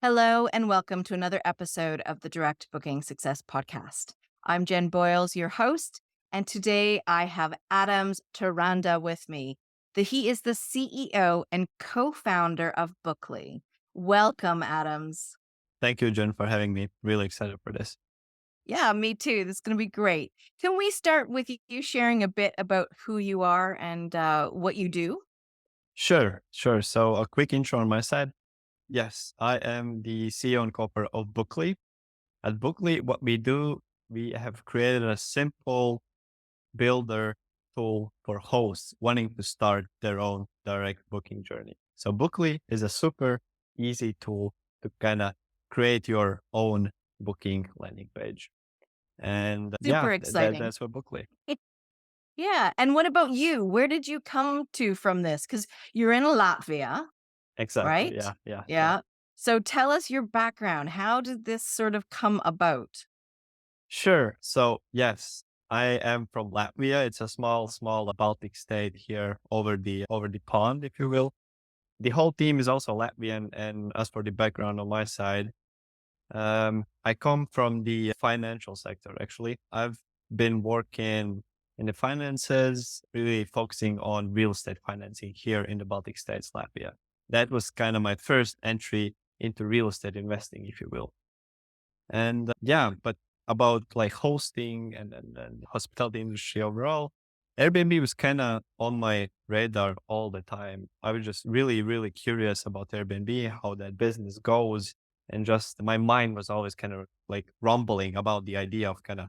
Hello, and welcome to another episode of the Direct Booking Success Podcast. I'm Jen Boyles, your host, and today I have Adams Taranda with me. He is the CEO and co-founder of Booklee. Welcome, Adams. Thank you, Jen, for having me. Really excited for this. Yeah, me too. This is going to be great. Can we start with you sharing a bit about who you are and what you do? Sure. So a quick intro on my side. Yes, I am the CEO and co-founder of Booklee. At Booklee, what we do, we have created a simple builder tool for hosts wanting to start their own direct booking journey. So Booklee is a super easy tool to kind of create your own booking landing page. And Super exciting. that's what Booklee. Yeah. And what about you? Where did you come to from this? Because you're in Latvia. Exactly. Right? Yeah. Yeah. So tell us your background. How did this sort of come about? Sure. So yes, I am from Latvia. It's a small Baltic state here over the pond, if you will. The whole team is also Latvian, and as for the background on my side, I come from the financial sector. Actually, I've been working in the finances, really focusing on real estate financing here in the Baltic states, Latvia. That was kind of my first entry into real estate investing, if you will. And but about like hosting and hospitality industry overall, Airbnb was kind of on my radar all the time. I was just really curious about Airbnb, how that business goes. And just my mind was always kind of like rumbling about the idea of kind of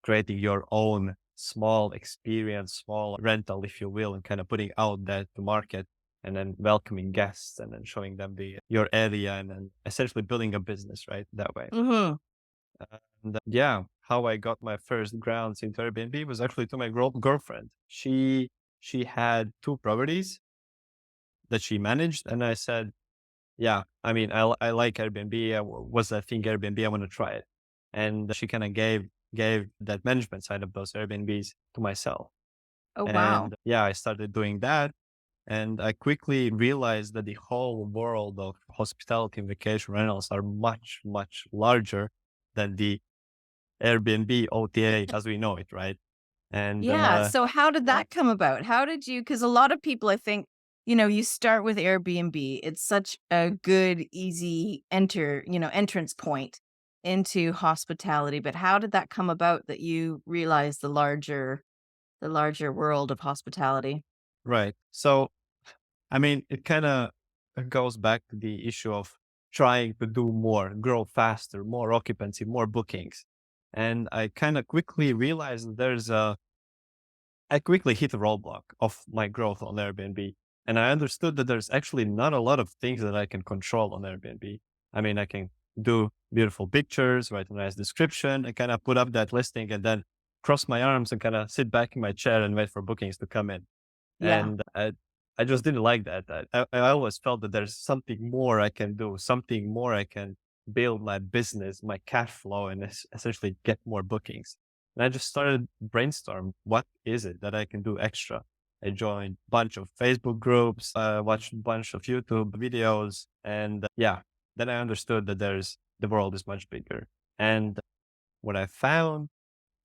creating your own small experience, small rental, if you will, and kind of putting out that to market and then welcoming guests and then showing them your area and then essentially building a business, right? That way. Mhm. And how I got my first grounds into Airbnb was actually to my girlfriend. She had two properties that she managed, and I said, "Yeah, I mean, I like Airbnb. What's that thing Airbnb? I want to try it." And she kind of gave that management side of those Airbnbs to myself. Oh, wow. And I started doing that. And I quickly realized that the whole world of hospitality and vacation rentals are much larger than the Airbnb OTA as we know it, right? And Yeah. So how did yeah, that come about? How did you, because a lot of people, I think, you start with Airbnb. It's such a good, easy entrance point into hospitality. But how did that come about that you realized the larger world of hospitality? right. So I mean, it kind of goes back to the issue of trying to do more, grow faster, more occupancy, more bookings. And I kind of quickly realized that I quickly hit a roadblock of my growth on Airbnb. And I understood that there's actually not a lot of things that I can control on Airbnb. I mean, I can do beautiful pictures, write a nice description, and kind of put up that listing and then cross my arms and kind of sit back in my chair and wait for bookings to come in. Yeah. And I just didn't like that. I always felt that there's something more I can do, something more I can build my business, my cash flow, and essentially get more bookings. And I just started brainstorm. What is it that I can do extra? I joined a bunch of Facebook groups, watched a bunch of YouTube videos, and then I understood that the world is much bigger. And what I found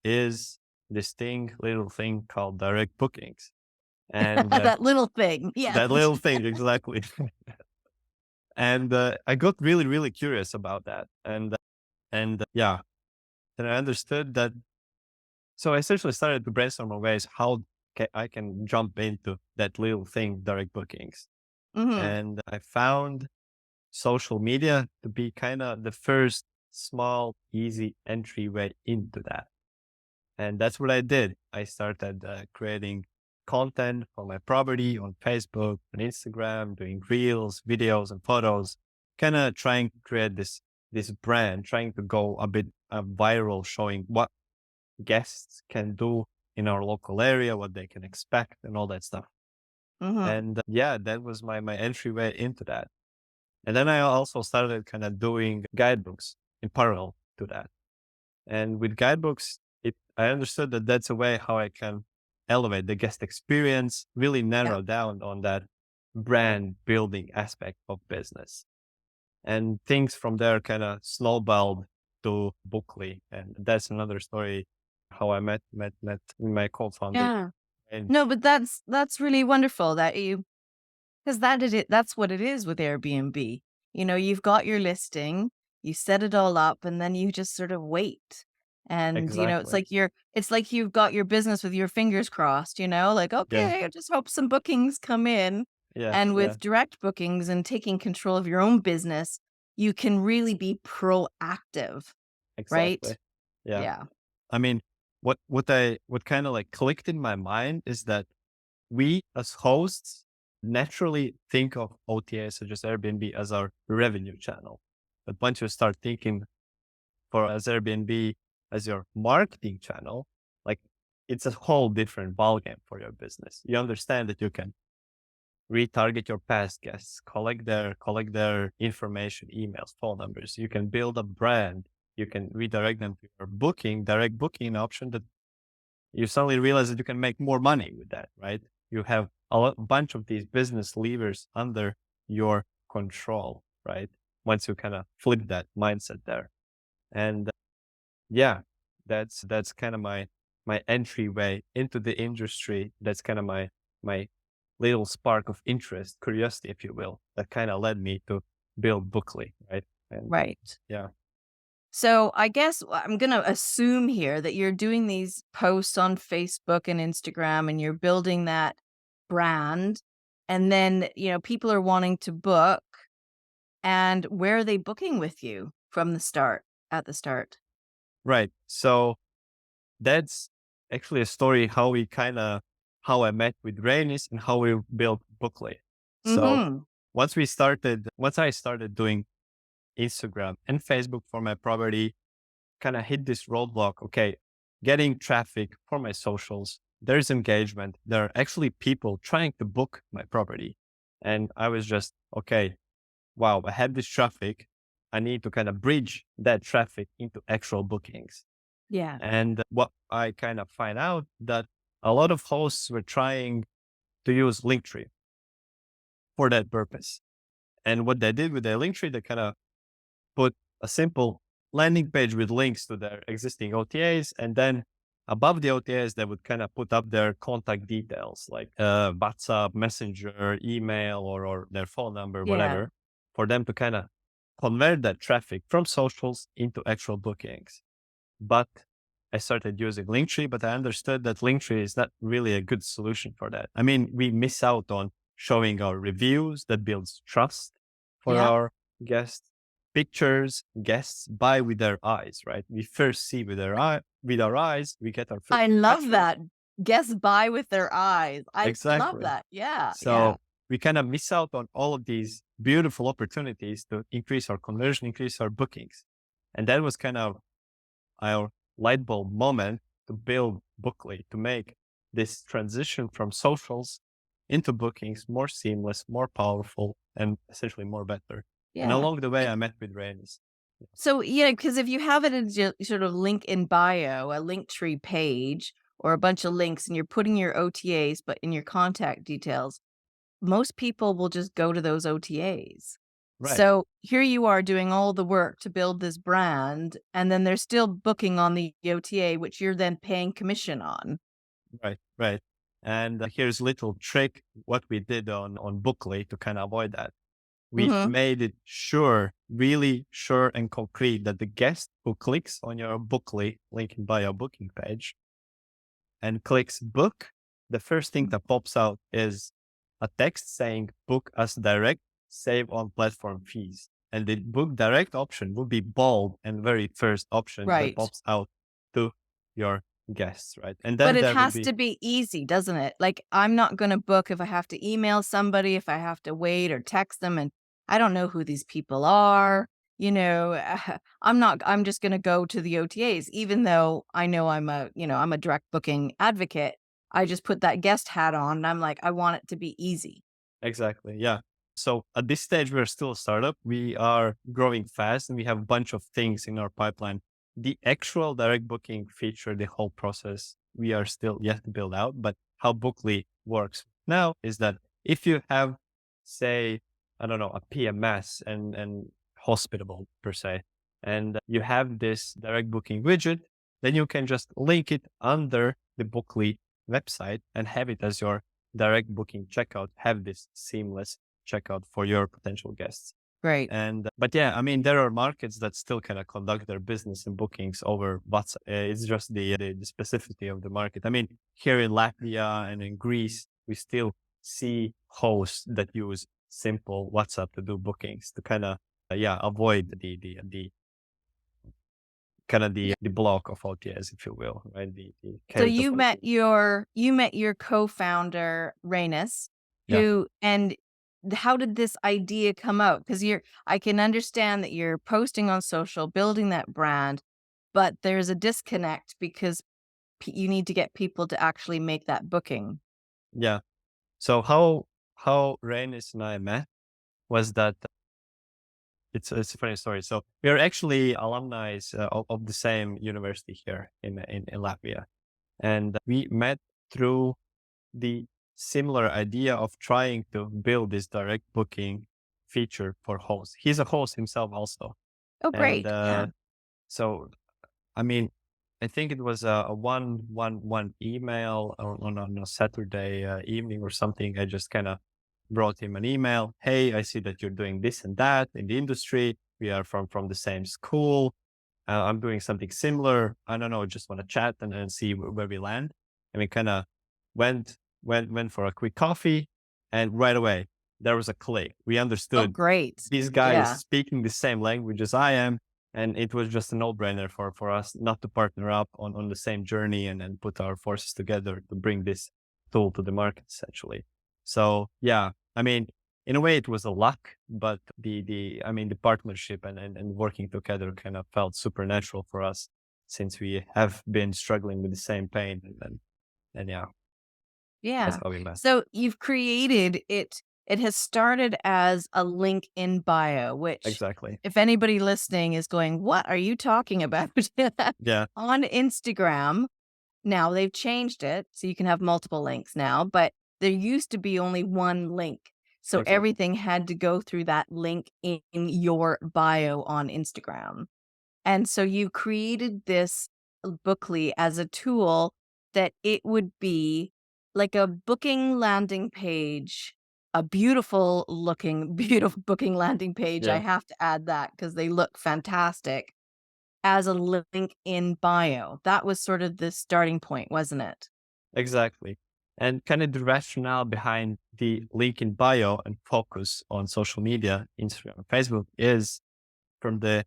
is this little thing called direct bookings. And That little thing. Yes. that little thing, exactly. And I got really curious about that. And then I understood that. So I essentially started to brainstorm on ways how I can jump into that little thing, direct bookings. Hmm. And I found social media to be kind of the first small, easy entryway into that. And that's what I did. I started creating content for my property on Facebook and Instagram, doing reels, videos, and photos, kind of trying to create this brand, trying to go a bit viral, showing what guests can do in our local area, what they can expect, and all that stuff. Hmm. And that was my entryway into that. And then I also started kind of doing guidebooks in parallel to that. And with guidebooks, I understood that that's a way how I can elevate the guest experience, really Yeah. narrow down on that brand building aspect of business. And things from there kind of snowballed to Booklee. And that's another story how I met my co-founder. Yeah. And No, but that's really wonderful that you 'cause that's what it is with Airbnb. You know, you've got your listing, you set it all up, and then you just sort of wait. And, you know, exactly. it's like you've got your business with your fingers crossed, you know, like, Yeah. "Okay, I just hope some bookings come in." Yeah. And Yeah. with direct bookings and taking control of your own business, you can really be proactive, right? Exactly. Yeah. Yeah. I mean, what kind of like clicked in my mind is that we as hosts naturally think of OTAs such as Airbnb as our revenue channel. But once you start thinking for as Airbnb as your marketing channel, like it's a whole different ballgame for your business. You understand that you can retarget your past guests, collect their information, emails, phone numbers. You can build a brand. You can redirect them to your direct booking option that you suddenly realize that you can make more money with that, right? You have bunch of these business levers under your control, right? Once you kind of flip that mindset there. And yeah, that's kind of my entryway into the industry. That's kind of my little spark of interest, curiosity, if you will, that kind of led me to build Bookly, right? And Right. yeah, So I guess I'm going to assume here that you're doing these posts on Facebook and Instagram and you're building that brand. And then, you know, people are wanting to book. And where are they booking with you from the start, at the start? right. So that's actually a story how I met with Rainis and how we built Bookly. So Mm-hmm. once I started doing Instagram and Facebook for my property, kind of hit this roadblock. Okay, getting traffic for my socials. There's engagement. There are actually people trying to book my property. And I was just, okay, wow, I have this traffic. I need to kind of bridge that traffic into actual bookings. Yeah. And what I kind of find out that a lot of hosts were trying to use Linktree for that purpose. And what they did with their Linktree, they kind of put a simple landing page with links to their existing OTAs. And then above the OTAs, they would kind of put up their contact details like WhatsApp, Messenger, email, or their phone number, Yeah. whatever, for them to kind of convert that traffic from socials into actual bookings. But I started using Linktree, but I understood that Linktree is not really a good solution for that. I mean, we miss out on showing our reviews that builds trust for Yeah. our guests. Pictures, guests buy with their eyes, right? We first see with our eyes, we get our first I love impression. that. Guess by with their eyes. I love Exactly. that. Yeah. Yeah. So we kind of miss out on all of these beautiful opportunities to increase our conversion, increase our bookings. And that was kind of our light bulb moment to build Bookly, to make this transition from socials into bookings more seamless, more powerful, and essentially more better. And Yeah. along the way, I met with Rainis. So, yeah, because if you have it as your sort of link in bio, a link tree page, or a bunch of links, and you're putting your OTAs, but in your contact details, most people will just go to those OTAs. Right, So here you are doing all the work to build this brand, and then they're still booking on the OTA, which you're then paying commission on. right, right. And here's a little trick what we did on Bookly to kind of avoid that. We Mhm. made it sure, really sure and concrete that the guest who clicks on your Bookly link in bio booking page and clicks book, the first thing that pops out is a text saying book us direct, save on platform fees. And the book direct option would be bold and very first option that Right. pops out to your guests, right? And But then it there would has be to be easy, doesn't it? Like, I'm not gonna book if I have to email somebody, if I have to wait or text them, and I don't know who these people are, you know, I'm just gonna go to the OTAs, even though I know I'm a direct booking advocate. I just put that guest hat on, and I'm like, I want it to be easy. exactly. Yeah. So at this stage, we're still a startup. We are growing fast and we have a bunch of things in our pipeline. The actual direct booking feature, the whole process, we are still yet to build out. But how Bookly works now is that if you have, say, I don't know, a PMS and hospitable per se. And you have this direct booking widget, then you can just link it under the Booklee website and have it as your direct booking checkout, have this seamless checkout for your potential guests. Great. And but yeah, I mean, there are markets that still kind of conduct their business and bookings over WhatsApp. It's just the specificity of the market. I mean, here in Latvia and in Greece, we still see hosts that use simple WhatsApp to do bookings to kind of yeah, avoid the kind of the block of OTAs, if you will, right? The So carrot of OTAs. you met your co-founder, Rainus, Yeah, how did this idea come out? Because I can understand that you're posting on social, building that brand, but there's a disconnect because you need to get people to actually make that booking. yeah. So how Reynes and I met was that it's a funny story. So we are actually alumni of the same university here in Latvia, and we met through the similar idea of trying to build this direct booking feature for hosts. He's a host himself also, Oh, and great. Yeah. so I mean, I think it was a one email on a Saturday evening or something. I just kind of brought him an email. Hey, I see that you're doing this and that in the industry. We are from the same school. I'm doing something similar. I don't know. Just want to chat and see where we land. And we kind of went went for a quick coffee, and right away there was a click. We Oh, understood great. this guy is Yeah. speaking the same language as I am, and it was just a no-brainer for us not to partner up on the same journey and put our forces together to bring this tool to the market essentially. So yeah, I mean, in a way it was a luck, but the I mean the partnership and working together kind of felt supernatural for us since we have been struggling with the same pain and yeah, that's Yeah. how we met. So you've created it. It has started as a link in bio, which Exactly. if anybody listening is going, "What are you talking about?" Yeah, On Instagram, now they've changed it so you can have multiple links now, but there used to be only one link. So exactly. everything had to go through that link in your bio on Instagram. And so you created this Bookly as a tool that it would be like a booking landing page, a beautiful looking, beautiful booking landing page. I Yeah. have to add that because they look fantastic as a link in bio. That was sort of the starting point, wasn't it? Exactly. And kind of the rationale behind the link in bio and focus on social media, Instagram and Facebook is from the,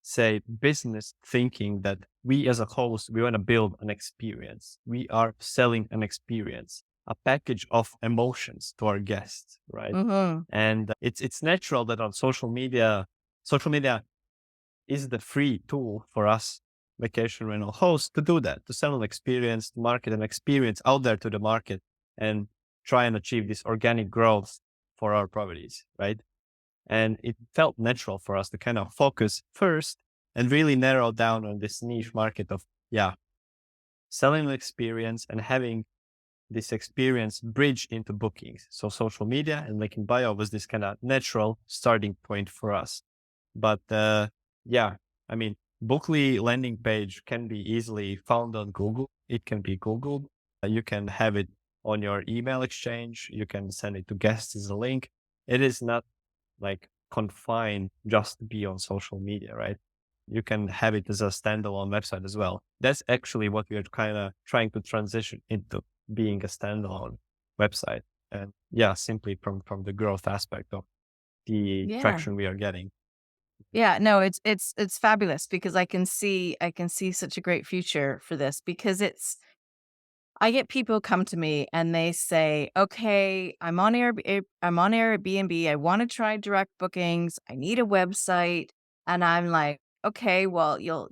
say, business thinking that we as a host, we want to build an experience. We are selling an experience, a package of emotions to our guests, right? Mhm. And it's natural that on social media is the free tool for us vacation rental hosts to do that, to sell an experience, to market an experience out there to the market and try and achieve this organic growth for our properties, right? And it felt natural for us to kind of focus first and really narrow down on this niche market of, yeah, selling an experience and having this experience bridge into bookings. So social media and linking bio was this kind of natural starting point for us. But yeah, I mean, Bookly landing page can be easily found on Google. It can be Googled. You can have it on your email exchange. You can send it to guests as a link. It is not like confined just to be on social media, right? You can have it as a standalone website as well. That's actually what we are kind of trying to transition into being a standalone website. And yeah, simply from the growth aspect of the Yeah. traction we are getting. Yeah, no, it's fabulous because I can see such a great future for this because I get people come to me and they say, "Okay, I'm on Airbnb. I want to try direct bookings. I need a website." And I'm like, "Okay, well, you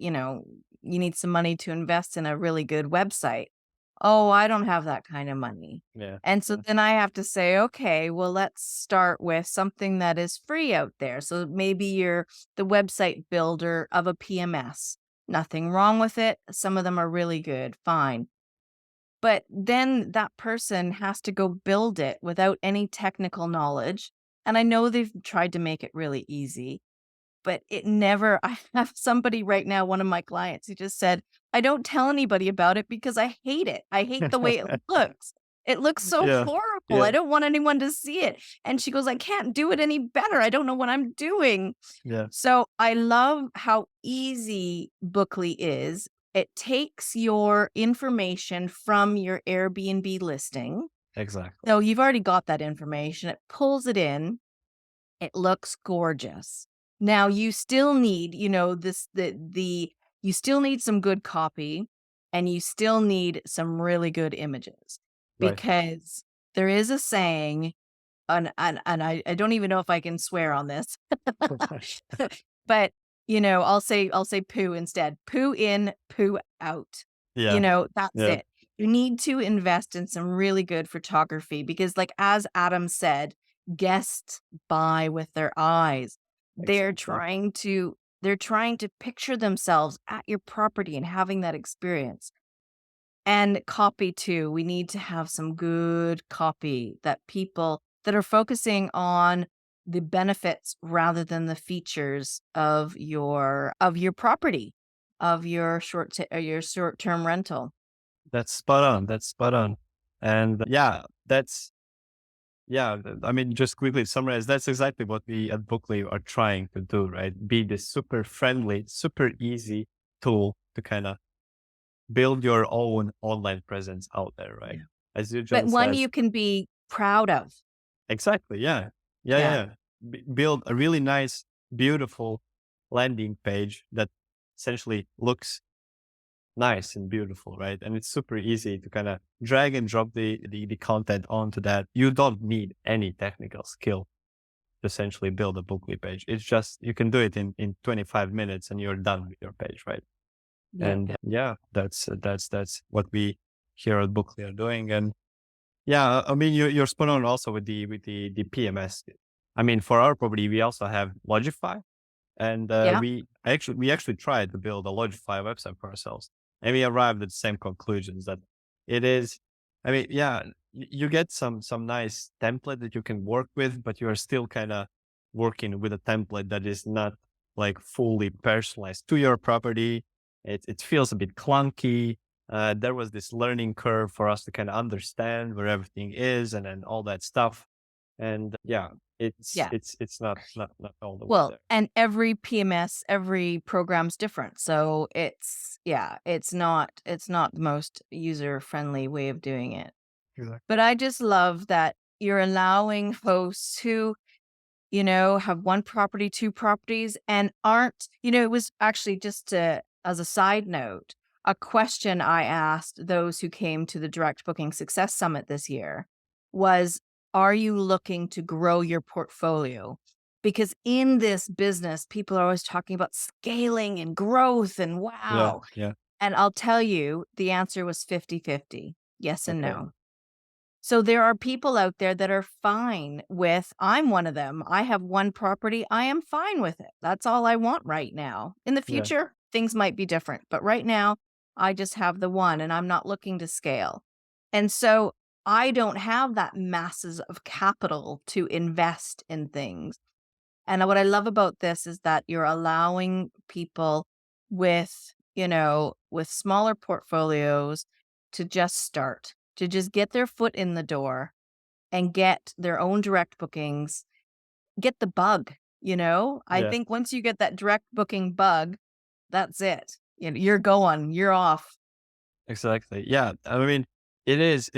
need some money to invest in a really good website." "Oh, I don't have that kind of money." Yeah. And so Yeah. then I have to say, "Okay, well, let's start with something that is free out there." So maybe you're the website builder of a PMS. Nothing wrong with it. Some of them are really good. Fine, but then that person has to go build it without any technical knowledge. And I know they've tried to make it really easy, but it never I have somebody right now, one of my clients, who just said, "I don't tell anybody about it because I hate it. I hate the way it looks. It looks so Yeah. horrible. I Yeah. don't want anyone to see it." And she goes, "I can't do it any better. I don't know what I'm doing." Yeah. So I love how easy Bookly is. It takes your information from your Airbnb listing. Exactly. So you've already got that information. It pulls it in. It looks gorgeous. Now you still need, the you still need some good copy, and you still need some really good images, Right. because there is a saying, and I don't even know if I can swear on this. But, I'll say poo instead. Poo in, poo out. Yeah. That's Yeah. it. You need to invest in some really good photography because, like, as Adam said, guests buy with their eyes. They're Exactly. trying to they're trying to picture themselves at your property and having that experience. And copy too. We need to have some good copy that people that are focusing on the benefits rather than the features of your property, of your short-term rental. That's spot on. That's spot on. And yeah, that's yeah. I mean, just quickly to summarize, that's exactly what we at Bookly are trying to do, right? Be this super friendly, super easy tool to kind of build your own online presence out there, right? Yeah. As you But just one said, you can be proud of. exactly. Yeah. Yeah. Yeah. Yeah. Yeah. Build a really nice, beautiful landing page that essentially looks nice and beautiful, right? And it's super easy to kind of drag and drop the content onto that. You don't need any technical skill to essentially build a Bookly page. It's just, you can do it in 25 minutes and you're done with your page, right? Yeah. And yeah, that's what we here at Bookly are doing. And yeah, I mean, you're spot on also with the PMS. I mean, for our property, we also have Logify, and Yeah. we actually tried to build a Logify website for ourselves, and we arrived at the same conclusions that it is. I mean, yeah, you get some nice template that you can work with, but you are still kind of working with a template that is not like fully personalized to your property. It feels a bit clunky. There was this learning curve for us to kind of understand where everything is and then all that stuff. And yeah, it's Yeah. it's it's not all the way Well, there. and every PMS, every program's different. So it's not the most user-friendly way of doing it. Exactly. But I just love that you're allowing hosts who, have one property, two properties, and it was actually just as a side note, a question I asked those who came to the Direct Booking Success Summit this year was, are you looking to grow your portfolio? Because in this business, people are always talking about scaling and growth and Yeah, wow. yeah. And I'll tell you, the answer was 50-50, yes and Okay. no. So there are people out there that are fine with I'm one of them. I have one property. I am fine with it. That's all I want right now. In the Yeah, future, things might be different, but right now, I just have the one and I'm not looking to scale. And so I don't have that masses of capital to invest in things. And what I love about this is that you're allowing people with smaller portfolios to just start, to just get their foot in the door and get their own direct bookings, get the bug. I yeah, think once you get that direct booking bug, that's it. You're going, you're off. exactly. Yeah, I mean, it is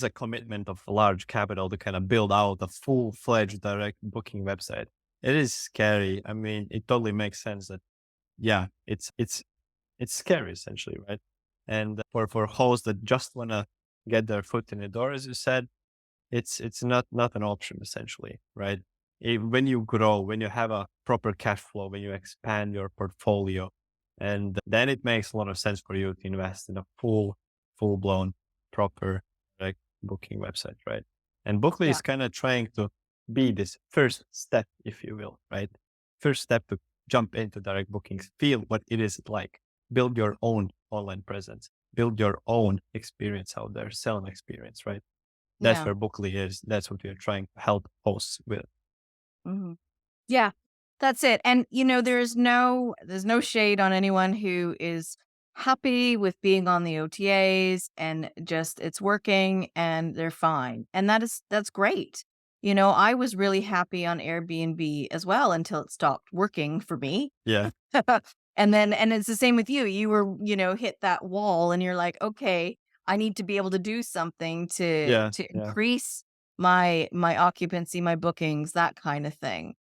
a commitment of large capital to kind of build out a full-fledged direct booking website. It is scary. I mean, it totally makes sense that yeah, it's scary essentially, right? And for hosts that just want to get their foot in the door, as you said, it's not an option essentially, right? When you grow, when you have a proper cash flow, when you expand your portfolio, and then it makes a lot of sense for you to invest in a full blown proper like booking website, right? And Bookly Yeah. is kind of trying to be this first step, if you will, right? First step to jump into direct bookings, feel what it is like, build your own online presence, build your own experience out there, selling experience, right? That's Yeah. where Bookly is. That's what we are trying to help hosts with. Mhm. Yeah. That's it. And there's no shade on anyone who is happy with being on the OTAs and just it's working and they're fine. And that's great. I was really happy on Airbnb as well until it stopped working for me. Yeah, And it's the same with you. You were, hit that wall and you're like, "Okay, I need to be able to do something to yeah, to yeah. increase my occupancy, my bookings, that kind of thing."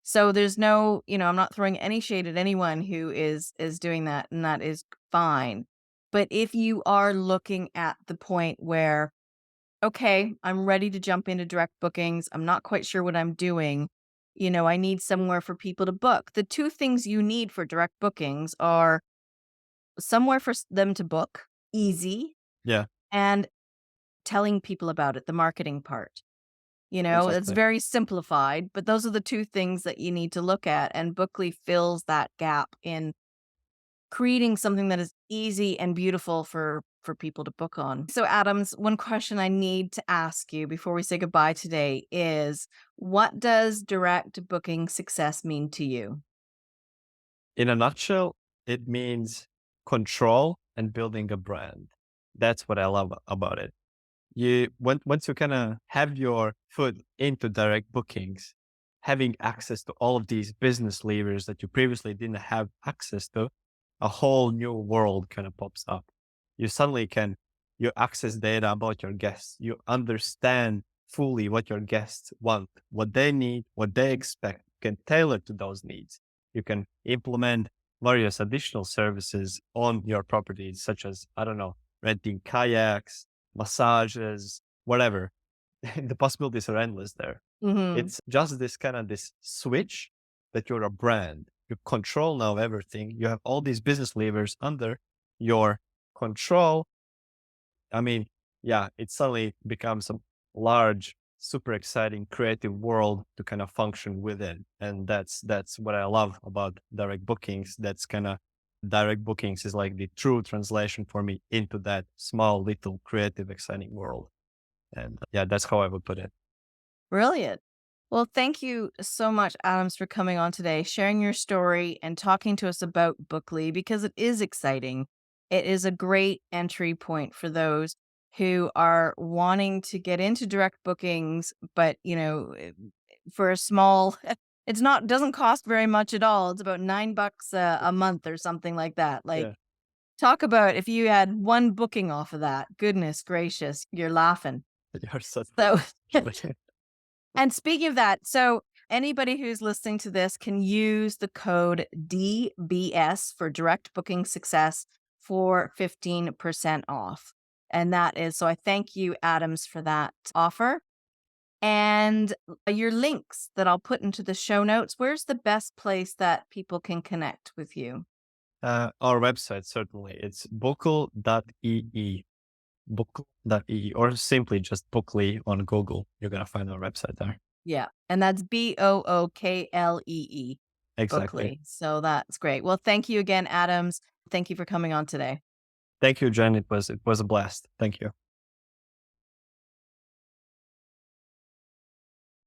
So there's no, I'm not throwing any shade at anyone who is doing that, and that is fine. But if you are looking at the point where, okay, I'm ready to jump into direct bookings, I'm not quite sure what I'm doing, I need somewhere for people to book. The two things you need for direct bookings are somewhere for them to book, easy, Yeah, and telling people about it, the marketing part. It's exactly. very simplified, but those are the two things that you need to look at, and Bookly fills that gap in creating something that is easy and beautiful for people to book on. So Adams, one question I need to ask you before we say goodbye today is what does direct booking success mean to you? In a nutshell, it means control and building a brand. That's what I love about it. Once you kind of have your foot into direct bookings, having access to all of these business levers that you previously didn't have access to, a whole new world kind of pops up. You suddenly can you access data about your guests. You understand fully what your guests want, what they need, what they expect. You can tailor to those needs. You can implement various additional services on your properties, such as, I don't know, renting kayaks, massages, whatever. The possibilities are endless there. Mhm. It's just this switch that you're a brand. You control now everything. You have all these business levers under your control. I mean, yeah, it suddenly becomes a large, super exciting, creative world to kind of function within. And that's what I love about direct bookings. That's kind of direct bookings is like the true translation for me into that small, little, creative, exciting world. And yeah, that's how I would put it. Brilliant. Well, thank you so much, Adams, for coming on today, sharing your story and talking to us about Bookly because it is exciting. It is a great entry point for those who are wanting to get into direct bookings, but for a small, it's not doesn't cost very much at all. It's about $9 a month or something like that. Like, Yeah. talk about if you had one booking off of that. Goodness gracious, you're laughing. You're so So. actually. And speaking of that, so anybody who's listening to this can use the code DBS for direct booking success for 15% off. And that is so I thank you, Adams, for that offer. And your links that I'll put into the show notes. Where's the best place that people can connect with you? Our website, certainly. It's bookle.ee, bookle.ee, or simply just Booklee on Google. You're going to find our website there. Yeah. And that's Booklee, Exactly. Booklee. So that's great. Well, thank you again, Adams. Thank you for coming on today. Thank you, Jen. It was a blast. Thank you.